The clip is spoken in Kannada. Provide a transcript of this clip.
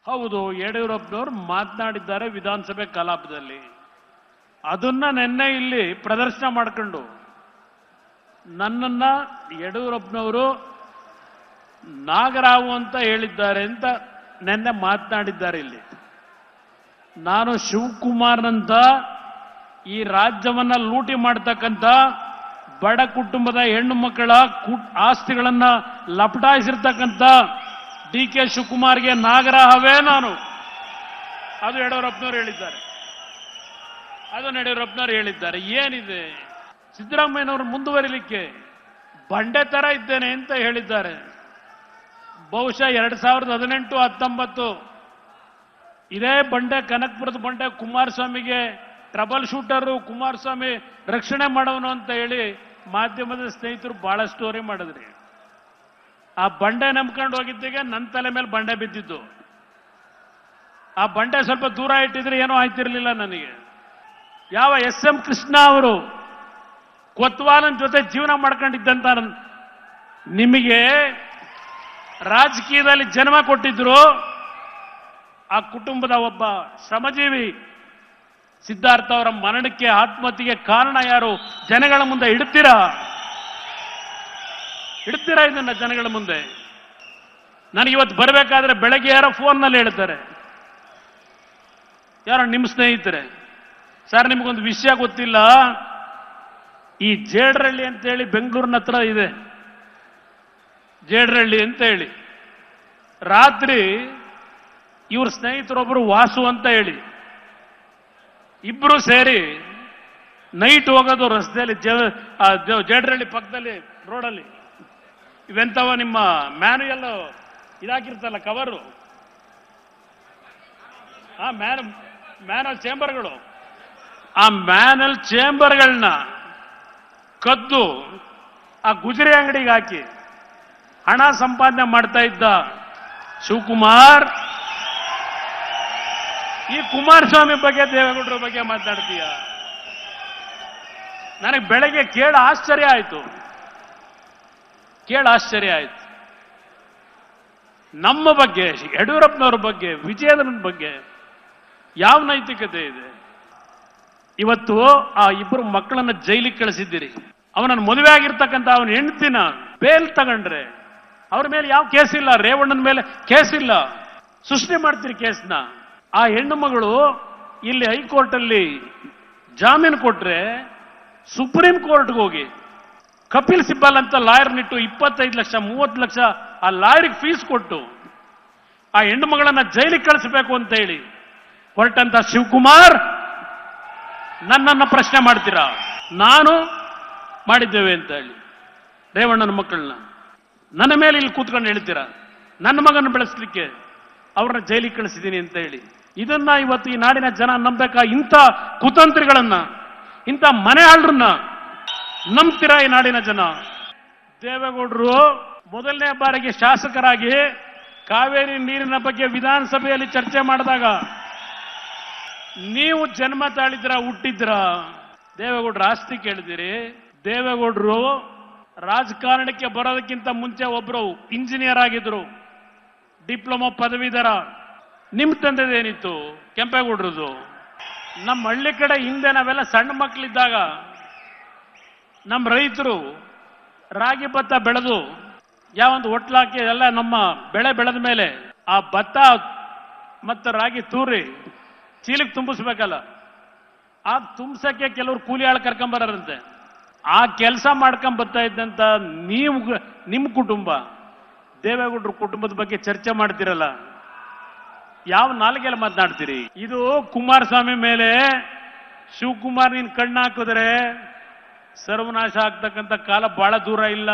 ಹೌದು, ಯಡಿಯೂರಪ್ಪನವರು ಮಾತನಾಡಿದ್ದಾರೆ ವಿಧಾನಸಭೆ ಕಲಾಪದಲ್ಲಿ. ಅದನ್ನ ನಿನ್ನೆ ಇಲ್ಲಿ ಪ್ರದರ್ಶನ ಮಾಡ್ಕೊಂಡು ನನ್ನನ್ನ ಯಡಿಯೂರಪ್ಪನವರು ನಾಗರಾವು ಅಂತ ಹೇಳಿದ್ದಾರೆ ಅಂತ ನಿನ್ನೆ ಮಾತನಾಡಿದ್ದಾರೆ. ಇಲ್ಲಿ ನಾನು ಶಿವಕುಮಾರ್ನಂತ ಈ ರಾಜ್ಯವನ್ನ ಲೂಟಿ ಮಾಡ್ತಕ್ಕಂಥ ಬಡ ಕುಟುಂಬದ ಹೆಣ್ಣು ಮಕ್ಕಳ ಆಸ್ತಿಗಳನ್ನ ಲಪಟಾಯಿಸಿರ್ತಕ್ಕಂಥ DK ಶಿವಕುಮಾರ್ಗೆ ನಾಗರಾಹವೇ ನಾನು. ಅದು ಯಡಿಯೂರಪ್ಪನವರು ಹೇಳಿದ್ದಾರೆ. ಏನಿದೆ, ಸಿದ್ದರಾಮಯ್ಯನವರು ಮುಂದುವರಿಲಿಕ್ಕೆ ಬಂಡೆ ತರ ಇದ್ದೇನೆ ಅಂತ ಹೇಳಿದ್ದಾರೆ. ಬಹುಶಃ 2018-19 ಇದೇ ಬಂಡೆ, ಕನಕಪುರದ ಬಂಡೆ ಕುಮಾರಸ್ವಾಮಿಗೆ ಟ್ರಬಲ್ ಶೂಟರು, ಕುಮಾರಸ್ವಾಮಿ ರಕ್ಷಣೆ ಮಾಡೋನು ಅಂತ ಹೇಳಿ ಮಾಧ್ಯಮದ ಸ್ನೇಹಿತರು ಬಹಳ ಸ್ಟೋರಿ ಮಾಡಿದ್ರಿ. ಆ ಬಂಡೆ ನಂಬ್ಕೊಂಡು ಹೋಗಿದ್ದಿಗೆ ನನ್ನ ತಲೆ ಮೇಲೆ ಬಂಡೆ ಬಿದ್ದಿದ್ದು. ಆ ಬಂಡೆ ಸ್ವಲ್ಪ ದೂರ ಇಟ್ಟಿದ್ರೆ ಏನೂ ಆಯ್ತಿರ್ಲಿಲ್ಲ ನನಗೆ. ಯಾವ SM ಕೃಷ್ಣ ಅವರು ಕೊತ್ವಾಲನ್ ಜೊತೆ ಜೀವನ ಮಾಡ್ಕೊಂಡಿದ್ದಂತ ನಿಮಗೆ ರಾಜಕೀಯದಲ್ಲಿ ಜನ್ಮ ಕೊಟ್ಟಿದ್ರು. ಆ ಕುಟುಂಬದ ಒಬ್ಬ ಶ್ರಮಜೀವಿ ಸಿದ್ಧಾರ್ಥ ಅವರ ಮರಣಕ್ಕೆ, ಆತ್ಮಹತ್ಯೆಗೆ ಕಾರಣ ಯಾರು? ಜನಗಳ ಮುಂದೆ ಇಡ್ತೀರಾ ಇದನ್ನ ಜನಗಳ ಮುಂದೆ? ನನಗಿವತ್ತು ಬರಬೇಕಾದ್ರೆ ಬೆಳಗ್ಗೆ ಯಾರೋ ಫೋನ್ನಲ್ಲಿ ಹೇಳ್ತಾರೆ, ಯಾರೋ ನಿಮ್ಮ ಸ್ನೇಹಿತರೆ, ಸರ್ ನಿಮಗೊಂದು ವಿಷಯ ಗೊತ್ತಿಲ್ಲ, ಈ ಜೇಡ್ರಳ್ಳಿ ಅಂತ ಹೇಳಿ ಬೆಂಗಳೂರಿನ ಹತ್ರ ಇದೆ, ಜೇಡ್ರಳ್ಳಿ ಅಂತ ಹೇಳಿ, ರಾತ್ರಿ ಇವ್ರ ಸ್ನೇಹಿತರೊಬ್ಬರು ವಾಸು ಅಂತ ಹೇಳಿ ಇಬ್ರು ಸೇರಿ ನೈಟ್ ಹೋಗೋದು ರಸ್ತೆಯಲ್ಲಿ, ಜೇಡ್ರಳ್ಳಿ ಪಕ್ಕದಲ್ಲಿ ರೋಡಲ್ಲಿ. ಇವೆಂತವ ನಿಮ್ಮ ಮ್ಯಾನ್ಯಲ್ ಇದಾಕಿರ್ತಲ್ಲ ಕವರು, ಮ್ಯಾನಲ್ ಚೇಂಬರ್ಗಳು, ಆ ಮ್ಯಾನಲ್ ಚೇಂಬರ್ಗಳನ್ನ ಕದ್ದು ಆ ಗುಜರಿ ಅಂಗಡಿಗೆ ಹಾಕಿ ಹಣ ಸಂಪಾದನೆ ಮಾಡ್ತಾ ಇದ್ದ ಶಿವಕುಮಾರ್, ಈ ಕುಮಾರಸ್ವಾಮಿ ಬಗ್ಗೆ, ದೇವೇಗೌಡರ ಬಗ್ಗೆ ಮಾತನಾಡ್ತೀಯ? ನನಗೆ ಬೆಳಗ್ಗೆ ಕೇಳಿ ಆಶ್ಚರ್ಯ ಆಯ್ತು. ನಮ್ಮ ಬಗ್ಗೆ, ಯಡಿಯೂರಪ್ಪನವ್ರ ಬಗ್ಗೆ, ವಿಜಯೇಂದ್ರನ ಬಗ್ಗೆ ಯಾವ ನೈತಿಕತೆ ಇದೆ? ಇವತ್ತು ಆ ಇಬ್ಬರು ಮಕ್ಕಳನ್ನ ಜೈಲಿಗೆ ಕಳಿಸಿದ್ದೀರಿ. ಅವನನ್ನು ಮದುವೆ ಆಗಿರ್ತಕ್ಕಂಥ ಅವನ ಹೆಂಡತಿನ ಬೇಲ್ ತಗೊಂಡ್ರೆ ಅವ್ರ ಮೇಲೆ ಯಾವ ಕೇಸ್ ಇಲ್ಲ, ರೇವಣ್ಣನ ಮೇಲೆ ಕೇಸ್ ಇಲ್ಲ, ಸೃಷ್ಟಿ ಮಾಡ್ತೀರಿ ಕೇಸ್ನ. ಆ ಹೆಣ್ಣು ಮಗಳು ಇಲ್ಲಿ ಹೈಕೋರ್ಟ್ ಅಲ್ಲಿ ಜಾಮೀನು ಕೊಟ್ರೆ ಸುಪ್ರೀಂ ಕೋರ್ಟ್ಗೆ ಹೋಗಿ ಕಪಿಲ್ ಸಿಬ್ಬಲ್ ಅಂತ ಲಾಯರ್ನಿಟ್ಟು 25 ಲಕ್ಷ 30 ಲಕ್ಷ ಆ ಲಾಯರ್ಗೆ ಫೀಸ್ ಕೊಟ್ಟು ಆ ಹೆಣ್ಣು ಮಗಳನ್ನ ಜೈಲಿಗೆ ಕಳಿಸಬೇಕು ಅಂತ ಹೇಳಿ ಹೊರಟಂತ ಶಿವಕುಮಾರ್ ನನ್ನನ್ನ ಪ್ರಶ್ನೆ ಮಾಡ್ತೀರಾ? ನಾನು ಮಾಡಿದ್ದೇವೆ ಅಂತ ಹೇಳಿ ರೇವಣ್ಣನ ಮಕ್ಕಳನ್ನ ನನ್ನ ಮೇಲೆ ಇಲ್ಲಿ ಕೂತ್ಕೊಂಡು ಹೇಳ್ತೀರಾ? ನನ್ನ ಮಗನ ಬೆಳೆಸಲಿಕ್ಕೆ ಅವ್ರನ್ನ ಜೈಲಿಗೆ ಕಳಿಸಿದ್ದೀನಿ ಅಂತ ಹೇಳಿ. ಇದನ್ನ ಇವತ್ತು ಈ ನಾಡಿನ ಜನ ನಂಬೇಕಾ? ಇಂಥ ಕುತಂತ್ರಿಗಳನ್ನ, ಇಂಥ ಮನೆ ಆಳ್ರನ್ನ ನಂಬ್ತೀರಾ ಈ ನಾಡಿನ ಜನ? ದೇವೇಗೌಡರು ಮೊದಲನೇ ಬಾರಿಗೆ ಶಾಸಕರಾಗಿ ಕಾವೇರಿ ನೀರಿನ ಬಗ್ಗೆ ವಿಧಾನಸಭೆಯಲ್ಲಿ ಚರ್ಚೆ ಮಾಡಿದಾಗ ನೀವು ಜನ್ಮ ತಾಳಿದ್ರ, ಹುಟ್ಟಿದ್ರ? ದೇವೇಗೌಡರ ಆಸ್ತಿ ಕೇಳಿದಿರಿ? ದೇವೇಗೌಡರು ರಾಜಕಾರಣಕ್ಕೆ ಬರೋದಕ್ಕಿಂತ ಮುಂಚೆ ಒಬ್ರು ಇಂಜಿನಿಯರ್ ಆಗಿದ್ರು, ಡಿಪ್ಲೊಮಾ ಪದವೀಧರ. ನಿಮ್ ತಂದೆದೇನಿತ್ತು? ಕೆಂಪೇಗೌಡರದು. ನಮ್ಮ ಹಳ್ಳಿ ಕಡೆ ಹಿಂದೆ ನಾವೆಲ್ಲ ಸಣ್ಣ ಮಕ್ಕಳಿದ್ದಾಗ ನಮ್ಮ ರೈತರು ರಾಗಿ ಭತ್ತ ಬೆಳೆದು ಯಾವೊಂದು ಹೊಟ್ಲಾಕಿ ಎಲ್ಲ ನಮ್ಮ ಬೆಳೆ ಬೆಳೆದ ಮೇಲೆ ಆ ಭತ್ತ ಮತ್ತು ರಾಗಿ ತೂರಿ ಚೀಲಿಗೆ ತುಂಬಿಸ್ಬೇಕಲ್ಲ, ಆ ತುಂಬಿಸಕ್ಕೆ ಕೆಲವರು ಕೂಲಿ ಆಳು ಕರ್ಕೊಂಬರಂತೆ. ಆ ಕೆಲಸ ಮಾಡ್ಕೊಂಡ್ ಬರ್ತಾ ಇದ್ದಂತ ನೀವು, ನಿಮ್ಮ ಕುಟುಂಬ, ದೇವೇಗೌಡರ ಕುಟುಂಬದ ಬಗ್ಗೆ ಚರ್ಚೆ ಮಾಡ್ತಿರಲ್ಲ, ಯಾವ ನಾಲಿಗೆಯಲ್ಲಿ ಮಾತನಾಡ್ತೀರಿ? ಇದು ಕುಮಾರಸ್ವಾಮಿ ಮೇಲೆ ಶಿವಕುಮಾರ್ ನೀನ್ ಕಣ್ಣು ಹಾಕಿದ್ರೆ ಸರ್ವನಾಶ ಆಗ್ತಕ್ಕಂಥ ಕಾಲ ಬಹಳ ದೂರ ಇಲ್ಲ.